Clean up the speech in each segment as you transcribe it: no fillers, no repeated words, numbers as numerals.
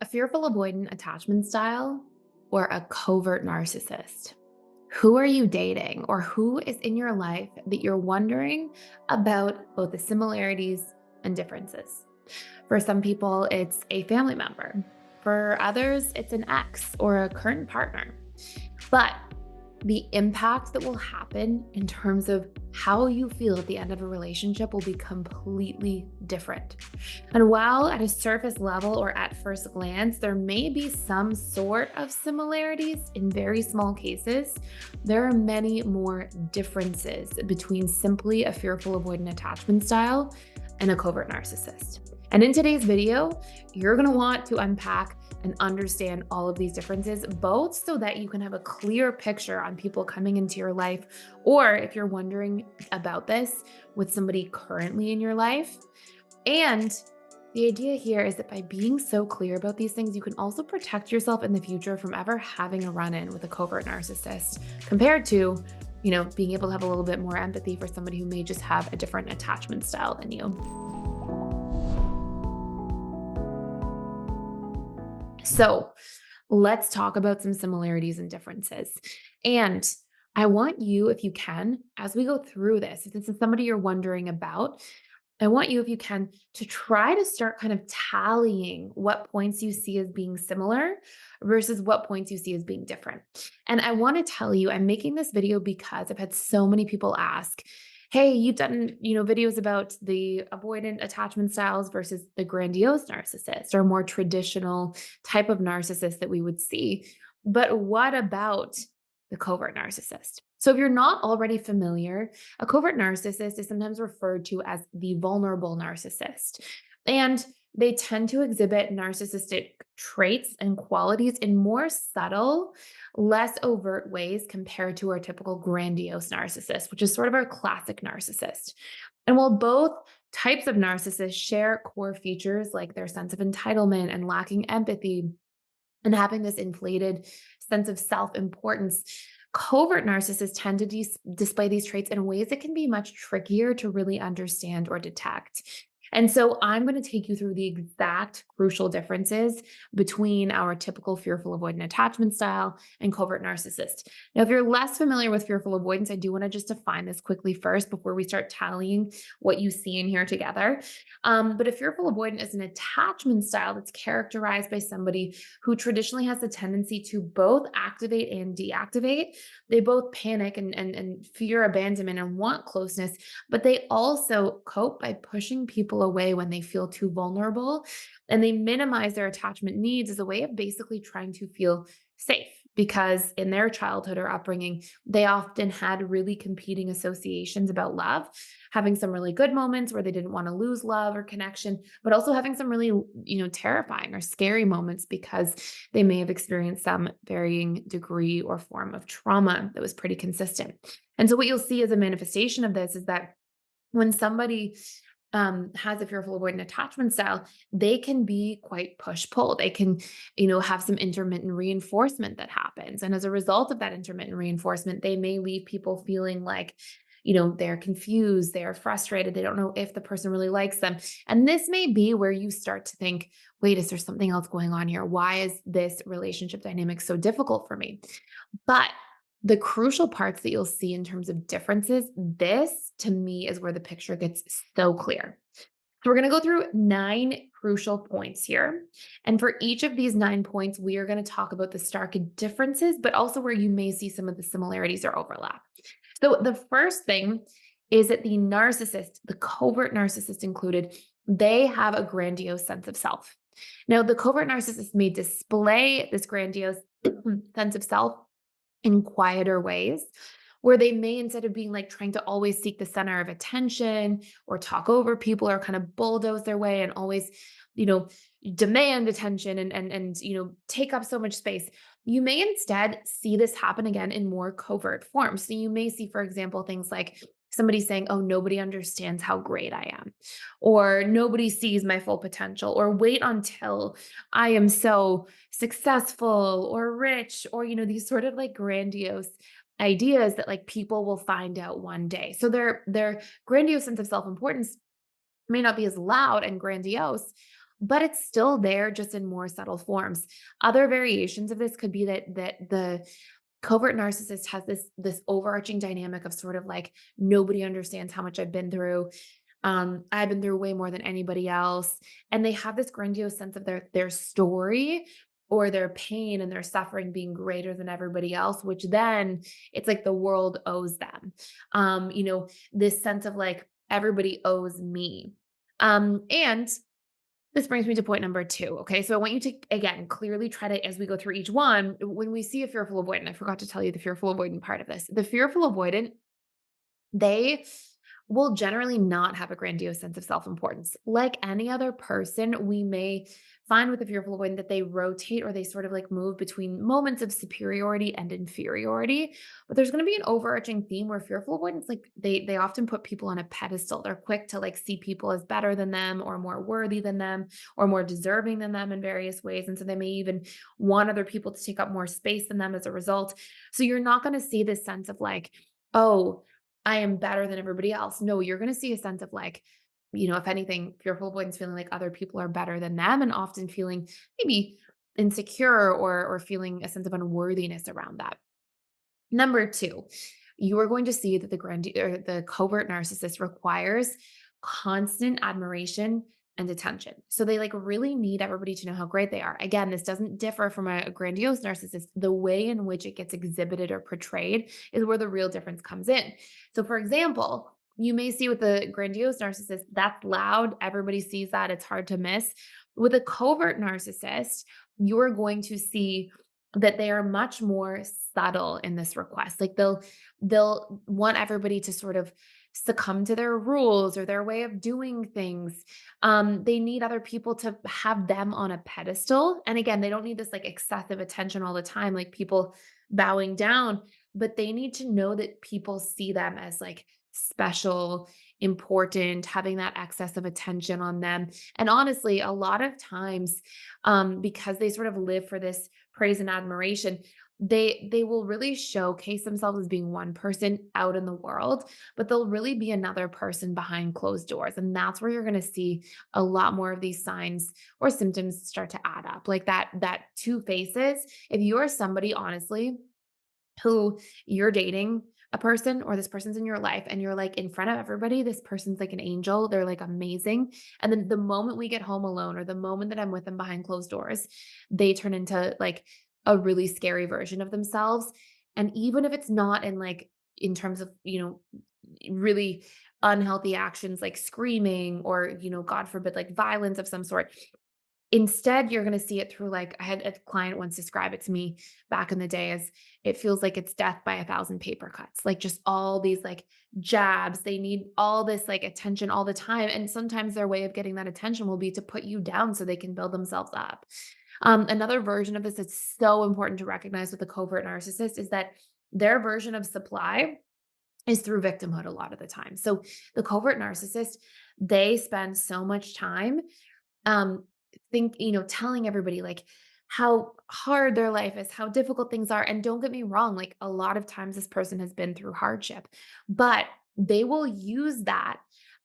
A fearful avoidant attachment style or a covert narcissist? Who are you dating or who is in your life that you're wondering about both the similarities and differences? For some people, it's a family member. For others, it's an ex or a current partner. But the impact that will happen in terms of how you feel at the end of a relationship will be completely different. And while at a surface level or at first glance, there may be some sort of similarities in very small cases, there are many more differences between simply a fearful avoidant attachment style and a covert narcissist. And in today's video, you're gonna want to unpack and understand all of these differences, both so that you can have a clear picture on people coming into your life, or if you're wondering about this with somebody currently in your life. And the idea here is that by being so clear about these things, you can also protect yourself in the future from ever having a run-in with a covert narcissist compared to, being able to have a little bit more empathy for somebody who may just have a different attachment style than you. So let's talk about some similarities and differences. And I want you, if you can, as we go through this, if this is somebody you're wondering about, I want you, if you can, to try to start kind of tallying what points you see as being similar versus what points you see as being different. And I want to tell you, I'm making this video because I've had so many people ask, hey, you've done, videos about the avoidant attachment styles versus the grandiose narcissist or more traditional type of narcissist that we would see. But what about the covert narcissist? So if you're not already familiar, a covert narcissist is sometimes referred to as the vulnerable narcissist. And they tend to exhibit narcissistic traits and qualities in more subtle, less overt ways compared to our typical grandiose narcissist, which is sort of our classic narcissist. And while both types of narcissists share core features like their sense of entitlement and lacking empathy and having this inflated sense of self-importance, covert narcissists tend to display these traits in ways that can be much trickier to really understand or detect. And so I'm going to take you through the exact crucial differences between our typical fearful avoidant attachment style and covert narcissist. Now, if you're less familiar with fearful avoidance, I do want to just define this quickly first before we start tallying what you see in here together. But a fearful avoidant is an attachment style that's characterized by somebody who traditionally has the tendency to both activate and deactivate. They both panic and fear abandonment and want closeness, but they also cope by pushing people away when they feel too vulnerable. And they minimize their attachment needs as a way of basically trying to feel safe because in their childhood or upbringing, they often had really competing associations about love, having some really good moments where they didn't want to lose love or connection, but also having some really, terrifying or scary moments because they may have experienced some varying degree or form of trauma that was pretty consistent. And so what you'll see as a manifestation of this is that when somebody has a fearful avoidant attachment style, they can be quite push-pull. They can, have some intermittent reinforcement that happens. And as a result of that intermittent reinforcement, they may leave people feeling like, they're confused, they're frustrated, they don't know if the person really likes them. And this may be where you start to think, wait, is there something else going on here? Why is this relationship dynamic so difficult for me? But the crucial parts that you'll see in terms of differences, this to me is where the picture gets so clear. So we're going to go through 9 crucial points here. And for each of these 9 points, we are going to talk about the stark differences, but also where you may see some of the similarities or overlap. So the first thing is that the narcissist, the covert narcissist included, they have a grandiose sense of self. Now, the covert narcissist may display this grandiose sense of self in quieter ways, where they may, instead of being like trying to always seek the center of attention or talk over people or kind of bulldoze their way and always, you know, demand attention and take up so much space, you may instead see this happen again in more covert forms. So you may see, for example, things like somebody saying, oh, nobody understands how great I am, or nobody sees my full potential, or wait until I am so successful or rich, or, these sort of like grandiose ideas that like people will find out one day. So their grandiose sense of self-importance may not be as loud and grandiose, but it's still there just in more subtle forms. Other variations of this could be that the covert narcissist has this overarching dynamic of sort of like nobody understands how much I've been through. I've been through way more than anybody else. And they have this grandiose sense of their story or their pain and their suffering being greater than everybody else, which then it's like the world owes them. This sense of like everybody owes me. And this brings me to point number 2. Okay. So I want you to, again, clearly try to, as we go through each one, when we see a fearful avoidant, I forgot to tell you the fearful avoidant part of this. The fearful avoidant, they will generally not have a grandiose sense of self-importance. Like any other person, we may find with the fearful avoidant that they rotate or they sort of like move between moments of superiority and inferiority. But there's going to be an overarching theme where fearful avoidants, like they often put people on a pedestal. They're quick to like see people as better than them or more worthy than them or more deserving than them in various ways. And so they may even want other people to take up more space than them as a result. So you're not going to see this sense of like, oh, I am better than everybody else. No, you're going to see a sense of like, if anything, fearful avoidance feeling like other people are better than them and often feeling maybe insecure or feeling a sense of unworthiness around that. Number 2, you are going to see that the covert narcissist requires constant admiration and attention. So they like really need everybody to know how great they are. Again, this doesn't differ from a grandiose narcissist. The way in which it gets exhibited or portrayed is where the real difference comes in. So for example, you may see with the grandiose narcissist, that's loud. Everybody sees that. It's hard to miss. With a covert narcissist, you're going to see that they are much more subtle in this request. Like they'll want everybody to sort of succumb to their rules or their way of doing things. They need other people to have them on a pedestal. And again, they don't need this like excessive attention all the time, like people bowing down, but they need to know that people see them as like special, important, having that excess of attention on them. And honestly, a lot of times, because they sort of live for this praise and admiration, they will really showcase themselves as being one person out in the world, but they'll really be another person behind closed doors. And that's where you're going to see a lot more of these signs or symptoms start to add up. Like that two faces. If you are somebody, honestly, who you're dating a person or this person's in your life and you're like in front of everybody, this person's like an angel. They're like amazing. And then the moment we get home alone or the moment that I'm with them behind closed doors, they turn into like a really scary version of themselves. And even if it's not in like, in terms of, really unhealthy actions like screaming or, God forbid, like violence of some sort, instead, you're gonna see it through like I had a client once describe it to me back in the day as it feels like it's death by 1,000 paper cuts, like just all these like jabs. They need all this like attention all the time. And sometimes their way of getting that attention will be to put you down so they can build themselves up. Another version of this that's so important to recognize with a covert narcissist is that their version of supply is through victimhood a lot of the time. So the covert narcissist, they spend so much time um, telling everybody like how hard their life is, how difficult things are. And don't get me wrong, like a lot of times this person has been through hardship, but they will use that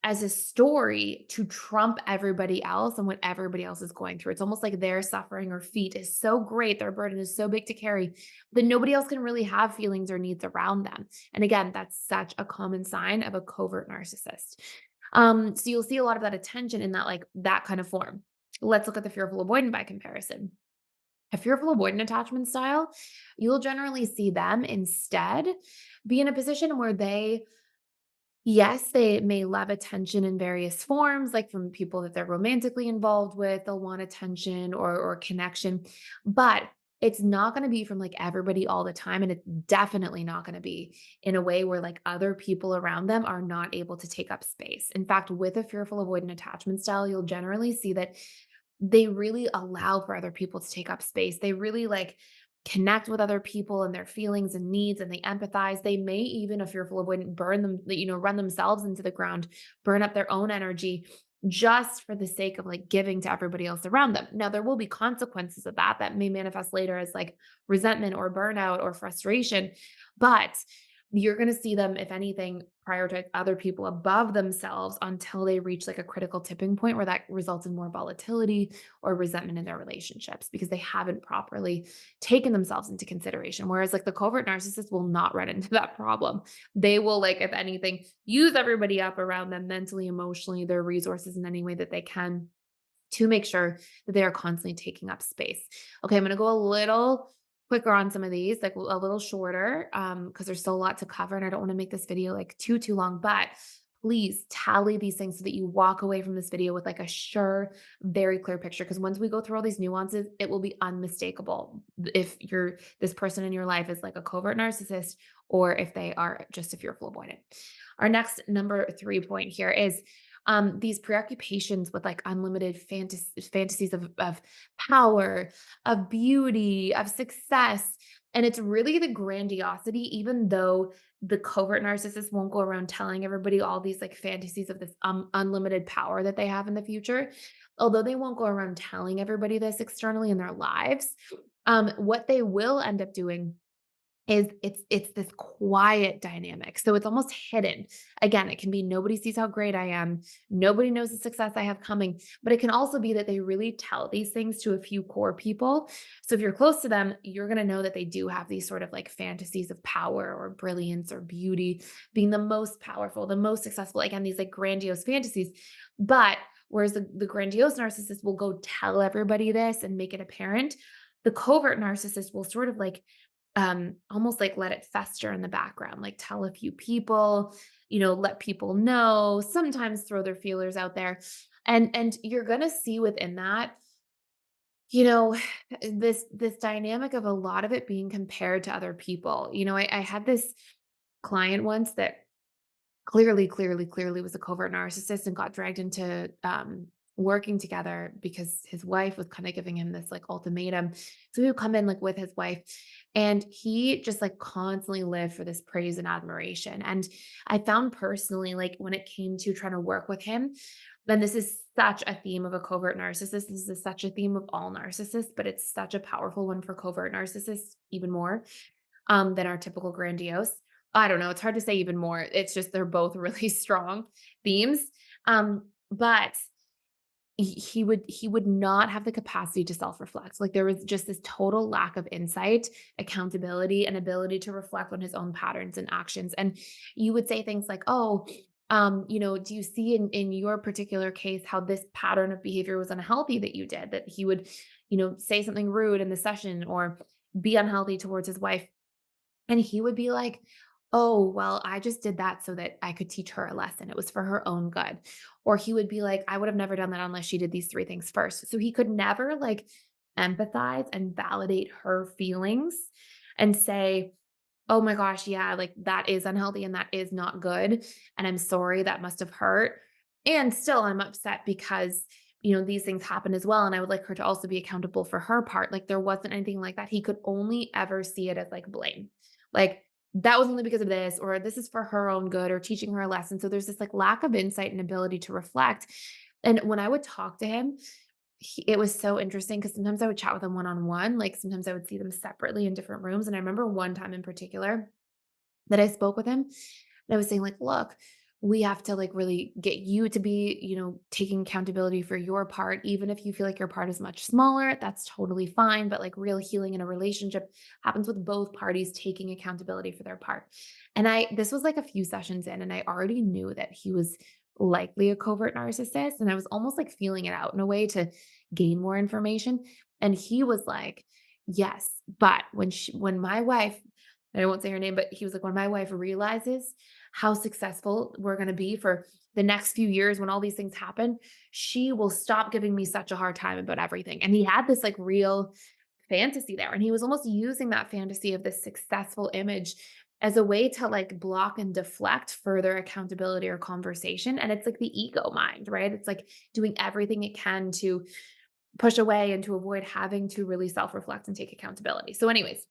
as a story to trump everybody else and what everybody else is going through. It's almost like their suffering or feat is so great, their burden is so big to carry that nobody else can really have feelings or needs around them. And again, that's such a common sign of a covert narcissist. So you'll see a lot of that attention in that, like that kind of form. Let's look at the fearful avoidant by comparison. A fearful avoidant attachment style, you'll generally see them instead be in a position where yes, they may love attention in various forms, like from people that they're romantically involved with, they'll want attention or connection, but it's not going to be from like everybody all the time. And it's definitely not going to be in a way where like other people around them are not able to take up space. In fact, with a fearful avoidant attachment style, you'll generally see that they really allow for other people to take up space. They really like connect with other people and their feelings and needs, and they empathize. They may even, a fearful avoidant, burn them, run themselves into the ground, burn up their own energy just for the sake of like giving to everybody else around them. Now, there will be consequences of that that may manifest later as like resentment or burnout or frustration. But you're going to see them, if anything, prioritize other people above themselves until they reach like a critical tipping point where that results in more volatility or resentment in their relationships because they haven't properly taken themselves into consideration. Whereas like the covert narcissist will not run into that problem. They will, like, if anything, use everybody up around them mentally, emotionally, their resources in any way that they can to make sure that they are constantly taking up space. Okay, I'm gonna go a little quicker on some of these, like a little shorter, because there's still a lot to cover, and I don't want to make this video like too long. But please tally these things so that you walk away from this video with like a sure, very clear picture. Because once we go through all these nuances, it will be unmistakable if you're this person in your life is like a covert narcissist or if they are just a fearful avoidant. Our next number 3 point here is these preoccupations with like unlimited fantasies of power, of beauty, of success. And it's really the grandiosity, even though the covert narcissist won't go around telling everybody all these like fantasies of this unlimited power that they have in the future. Although they won't go around telling everybody this externally in their lives, what they will end up doing is it's this quiet dynamic. So it's almost hidden. Again, it can be nobody sees how great I am. Nobody knows the success I have coming, but it can also be that they really tell these things to a few core people. So if you're close to them, you're going to know that they do have these sort of like fantasies of power or brilliance or beauty, being the most powerful, the most successful. Again, these like grandiose fantasies. But whereas the grandiose narcissist will go tell everybody this and make it apparent, the covert narcissist will sort of like almost like let it fester in the background, like tell a few people, let people know, sometimes throw their feelers out there. And you're gonna see within that, you know, this dynamic of a lot of it being compared to other people. I had this client once that clearly was a covert narcissist and got dragged into working together because his wife was kind of giving him this like ultimatum. So he would come in like with his wife and he just like constantly lived for this praise and admiration. And I found personally, like when it came to trying to work with him, then this is such a theme of a covert narcissist. This is such a theme of all narcissists, but it's such a powerful one for covert narcissists, even more than our typical grandiose. I don't know. It's hard to say even more. It's just they're both really strong themes. But he would not have the capacity to self-reflect. Like there was just this total lack of insight, accountability, and ability to reflect on his own patterns and actions. And you would say things like, "Oh, do you see in your particular case how this pattern of behavior was unhealthy that you did? That he would, say something rude in the session or be unhealthy towards his wife." And he would be like, "Oh, well, I just did that so that I could teach her a lesson. It was for her own good." Or he would be like, "I would have never done that unless she did these 3 things first." So he could never like empathize and validate her feelings and say, "Oh my gosh, yeah, like that is unhealthy and that is not good. And I'm sorry that must have hurt. And still I'm upset because, these things happen as well. And I would like her to also be accountable for her part." Like there wasn't anything like that. He could only ever see it as like blame. Like that was only because of this, or this is for her own good, or teaching her a lesson. So there's this like lack of insight and ability to reflect. And when I would talk to him, it was so interesting because sometimes I would chat with him one on one. Like sometimes I would see them separately in different rooms. And I remember one time in particular that I spoke with him and I was saying, like, "Look, we have to like really get you to be, taking accountability for your part. Even if you feel like your part is much smaller, that's totally fine. But like real healing in a relationship happens with both parties taking accountability for their part." And this was like a few sessions in, and I already knew that he was likely a covert narcissist. And I was almost like feeling it out in a way to gain more information. And he was like, "Yes, but when my wife," and I won't say her name, but he was like, "When my wife realizes how successful we're going to be for the next few years when all these things happen, she will stop giving me such a hard time about everything." And he had this like real fantasy there. And he was almost using that fantasy of this successful image as a way to like block and deflect further accountability or conversation. And it's like the ego mind, right? It's like doing everything it can to push away and to avoid having to really self reflect and take accountability. So, anyways,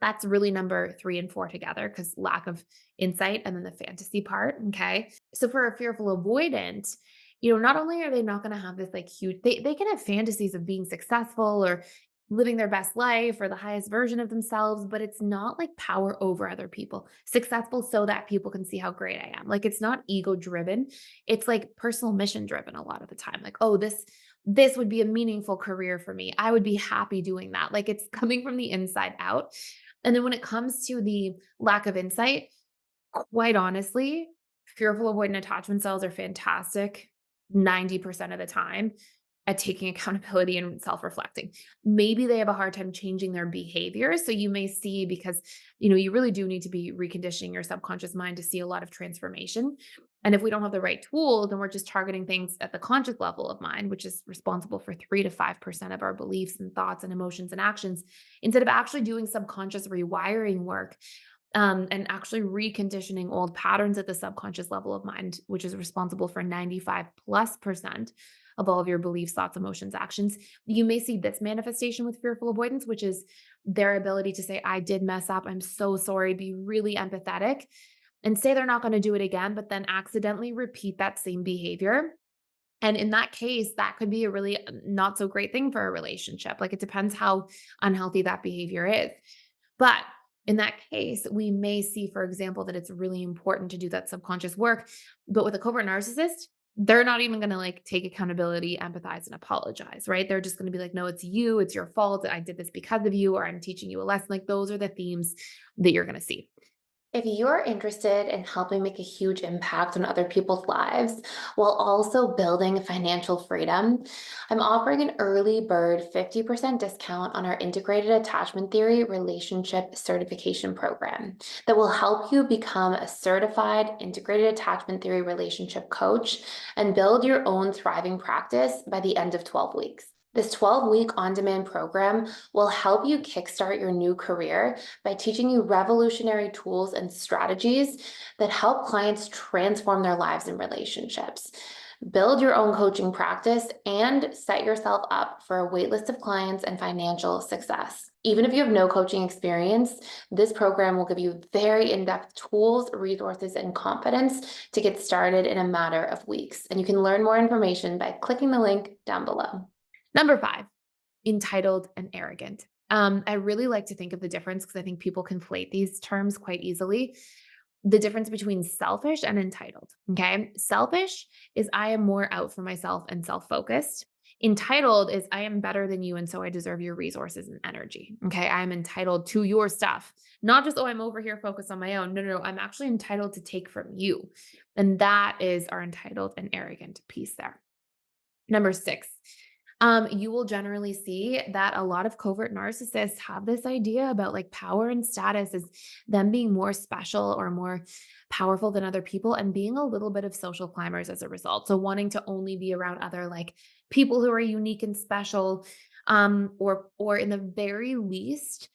that's really number 3 and 4 together because lack of insight and then the fantasy part. Okay. So for a fearful avoidant, not only are they not going to have this like huge, they can have fantasies of being successful or living their best life or the highest version of themselves, but it's not like power over other people. Successful so that people can see how great I am. Like it's not ego driven. It's like personal mission driven a lot of the time. Like, oh, this would be a meaningful career for me. I would be happy doing that. Like it's coming from the inside out. And then when it comes to the lack of insight, quite honestly, fearful avoidant attachment styles are fantastic 90% of the time at taking accountability and self-reflecting. Maybe they have a hard time changing their behavior. So you may see because, you really do need to be reconditioning your subconscious mind to see a lot of transformation. And if we don't have the right tools, then we're just targeting things at the conscious level of mind, which is responsible for 3 to 5% of our beliefs and thoughts and emotions and actions, instead of actually doing subconscious rewiring work and actually reconditioning old patterns at the subconscious level of mind, which is responsible for 95+% of all of your beliefs, thoughts, emotions, actions. You may see this manifestation with fearful avoidance, which is their ability to say, I did mess up. I'm so sorry. Be really empathetic and say they're not going to do it again, but then accidentally repeat that same behavior. And in that case, that could be a really not so great thing for a relationship. Like it depends how unhealthy that behavior is. But in that case, we may see, for example, that it's really important to do that subconscious work. But with a covert narcissist, they're not even going to like take accountability, empathize, and apologize, right? They're just going to be like, no, it's you. It's your fault. I did this because of you, or I'm teaching you a lesson. Like those are the themes that you're going to see. If you're interested in helping make a huge impact on other people's lives while also building financial freedom, I'm offering an early bird 50% discount on our integrated attachment theory relationship certification program that will help you become a certified integrated attachment theory relationship coach and build your own thriving practice by the end of 12 weeks. This 12-week on-demand program will help you kickstart your new career by teaching you revolutionary tools and strategies that help clients transform their lives and relationships. Build your own coaching practice and set yourself up for a waitlist of clients and financial success. Even if you have no coaching experience, this program will give you very in-depth tools, resources, and confidence to get started in a matter of weeks. And you can learn more information by clicking the link down below. Number 5, entitled and arrogant. I really like to think of the difference because I think people conflate these terms quite easily. The difference between selfish and entitled. Okay. Selfish is I am more out for myself and self focused. Entitled is I am better than you. And so I deserve your resources and energy. Okay. I am entitled to your stuff, not just, oh, I'm over here focused on my own. No, no, no. I'm actually entitled to take from you. And that is our entitled and arrogant piece there. Number 6, you will generally see that a lot of covert narcissists have this idea about like power and status as them being more special or more powerful than other people and being a little bit of social climbers as a result. So wanting to only be around other like people who are unique and special, or in the very least,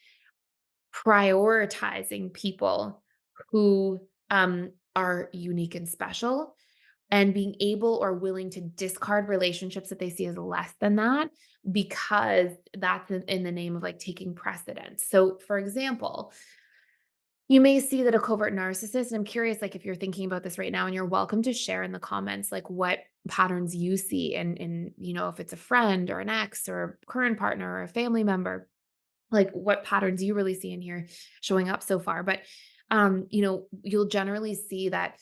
prioritizing people who are unique and special and being able or willing to discard relationships that they see as less than that because that's in the name of like taking precedence. So, for example, you may see that a covert narcissist, and I'm curious, like if you're thinking about this right now, and you're welcome to share in the comments, like what patterns you see in if it's a friend or an ex or a current partner or a family member, like what patterns you really see in here showing up so far. But you'll generally see that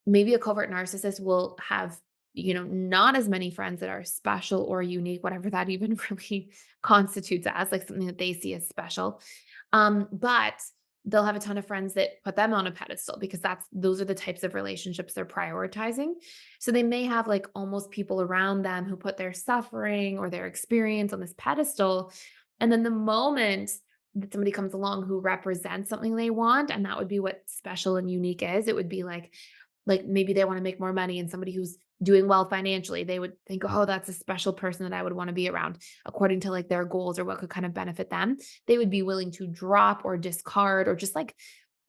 maybe a covert narcissist will have, not as many friends that are special or unique, whatever that even really constitutes as, like something that they see as special. But they'll have a ton of friends that put them on a pedestal because those are the types of relationships they're prioritizing. So they may have like almost people around them who put their suffering or their experience on this pedestal. And then the moment that somebody comes along who represents something they want, and that would be what special and unique is, it would be like maybe they want to make more money and somebody who's doing well financially, they would think, oh, that's a special person that I would want to be around according to like their goals or what could kind of benefit them. They would be willing to drop or discard or just like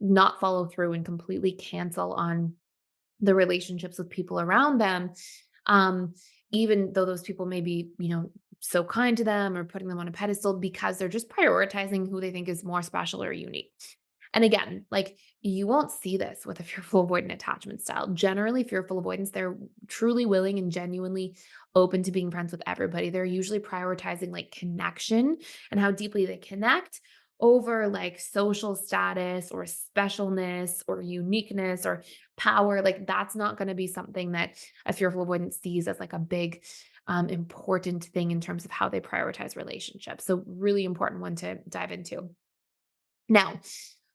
not follow through and completely cancel on the relationships with people around them. Um, Even though those people may be, so kind to them or putting them on a pedestal because they're just prioritizing who they think is more special or unique. And again, like you won't see this with a fearful avoidant attachment style. Generally, fearful avoidance, they're truly willing and genuinely open to being friends with everybody. They're usually prioritizing like connection and how deeply they connect over like social status or specialness or uniqueness or power. Like that's not going to be something that a fearful avoidant sees as like a big important thing in terms of how they prioritize relationships. So really important one to dive into. Now,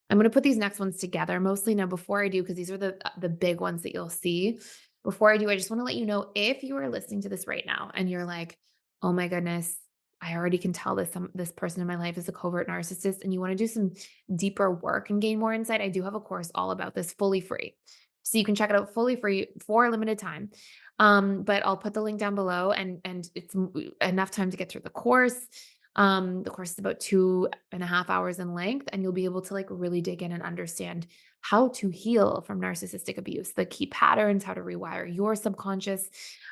I'm gonna put these next ones together mostly. Now, before I do, because these are the big ones that you'll see. Before I do, I just wanna let you know if you are listening to this right now and you're like, "Oh my goodness, I already can tell this person in my life is a covert narcissist," and you wanna do some deeper work and gain more insight, I do have a course all about this fully free. So you can check it out fully free for a limited time. But I'll put the link down below and it's enough time to get through the course. The course is about 2.5 hours in length, and you'll be able to like really dig in and understand how to heal from narcissistic abuse, the key patterns, how to rewire your subconscious.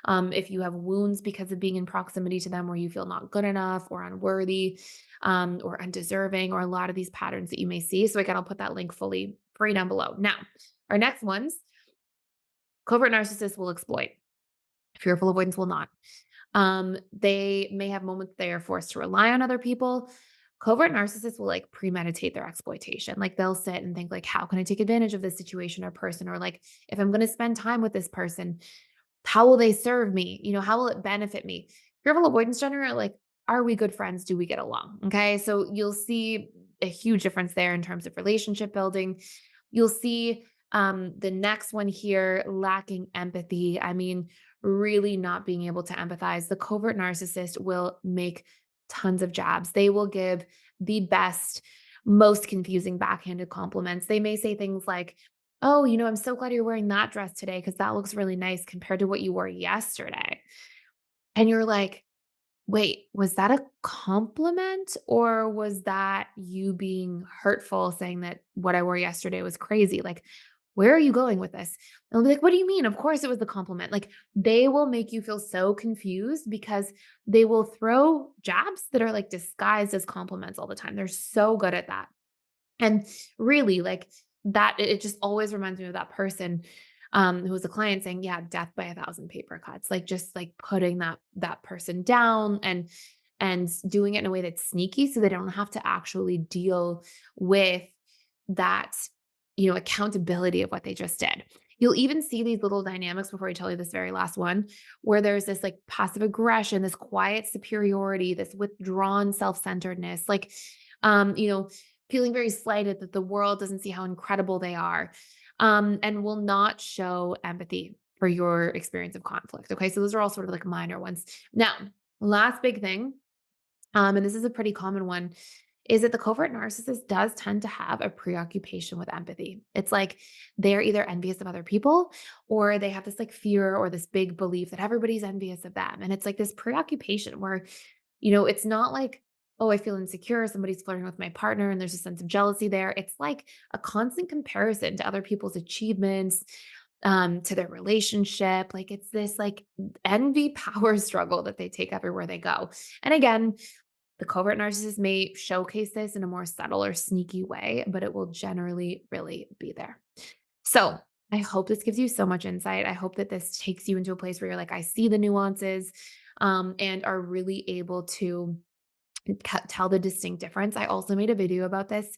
If you have wounds because of being in proximity to them where you feel not good enough or unworthy, or undeserving, or a lot of these patterns that you may see. So again, I'll put that link fully free down below. Now, our next ones, covert narcissists will exploit. Fearful avoidance will not. They may have moments they are forced to rely on other people. Covert narcissists will like premeditate their exploitation. Like they'll sit and think like, how can I take advantage of this situation or person? Or like, if I'm going to spend time with this person, how will they serve me? How will it benefit me? Fearful avoidance generally, like, are we good friends? Do we get along? Okay. So you'll see a huge difference there in terms of relationship building. You'll see the next one here, lacking empathy. I mean, really not being able to empathize. The covert narcissist will make tons of jabs. They will give the best, most confusing backhanded compliments. They may say things like, "Oh, I'm so glad you're wearing that dress today because that looks really nice compared to what you wore yesterday." And you're like, wait, was that a compliment or was that you being hurtful saying that what I wore yesterday was crazy? Like, where are you going with this? And I'll be like, what do you mean? Of course it was the compliment. Like, they will make you feel so confused because they will throw jabs that are like disguised as compliments all the time. They're so good at that. And really, like that, it just always reminds me of that person who was a client saying, "Yeah, death by a thousand paper cuts." Like just like putting that person down and doing it in a way that's sneaky, so they don't have to actually deal with that, accountability of what they just did. You'll even see these little dynamics before I tell you this very last one, where there's this like passive aggression, this quiet superiority, this withdrawn self-centeredness, like, feeling very slighted that the world doesn't see how incredible they are, and will not show empathy for your experience of conflict. Okay. So those are all sort of like minor ones. Now, last big thing, and this is a pretty common one, is that the covert narcissist does tend to have a preoccupation with empathy. It's like they're either envious of other people or they have this like fear or this big belief that everybody's envious of them. And it's like this preoccupation where, it's not like, oh, I feel insecure, somebody's flirting with my partner and there's a sense of jealousy there. It's like a constant comparison to other people's achievements, to their relationship. Like it's this like envy power struggle that they take everywhere they go. And again, the covert narcissist may showcase this in a more subtle or sneaky way, but it will generally really be there. So I hope this gives you so much insight. I hope that this takes you into a place where you're like, I see the nuances, and are really able to tell the distinct difference. I also made a video about this,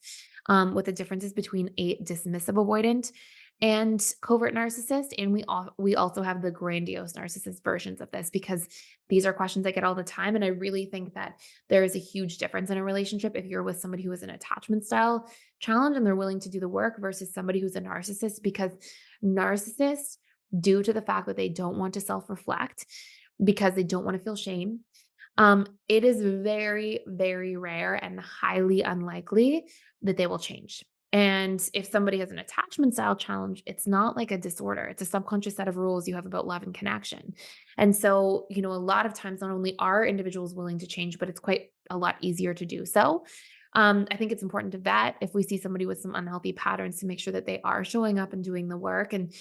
with the differences between a dismissive avoidant and covert narcissist. And we also have the grandiose narcissist versions of this because these are questions I get all the time. And I really think that there is a huge difference in a relationship if you're with somebody who is an attachment style challenge and they're willing to do the work versus somebody who's a narcissist, because narcissists, due to the fact that they don't want to self-reflect, because they don't want to feel shame, it is very, very rare and highly unlikely that they will change. And if somebody has an attachment style challenge, it's not like a disorder. It's a subconscious set of rules you have about love and connection. And so, a lot of times, not only are individuals willing to change, but it's quite a lot easier to do so. I think it's important to vet if we see somebody with some unhealthy patterns to make sure that they are showing up and doing the work, and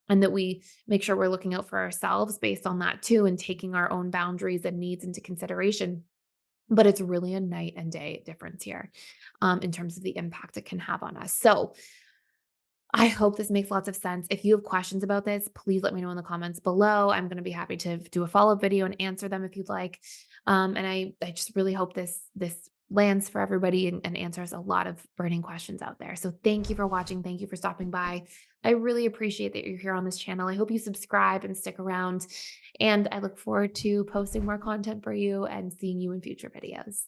that we make sure we're looking out for ourselves based on that too, and taking our own boundaries and needs into consideration. but it's really a night and day difference here, in terms of the impact it can have on us. So I hope this makes lots of sense. If you have questions about this, please let me know in the comments below. I'm going to be happy to do a follow-up video and answer them if you'd like. And I just really hope this lands for everybody and answers a lot of burning questions out there. So thank you for watching. Thank you for stopping by. I really appreciate that you're here on this channel. I hope you subscribe and stick around. And I look forward to posting more content for you and seeing you in future videos.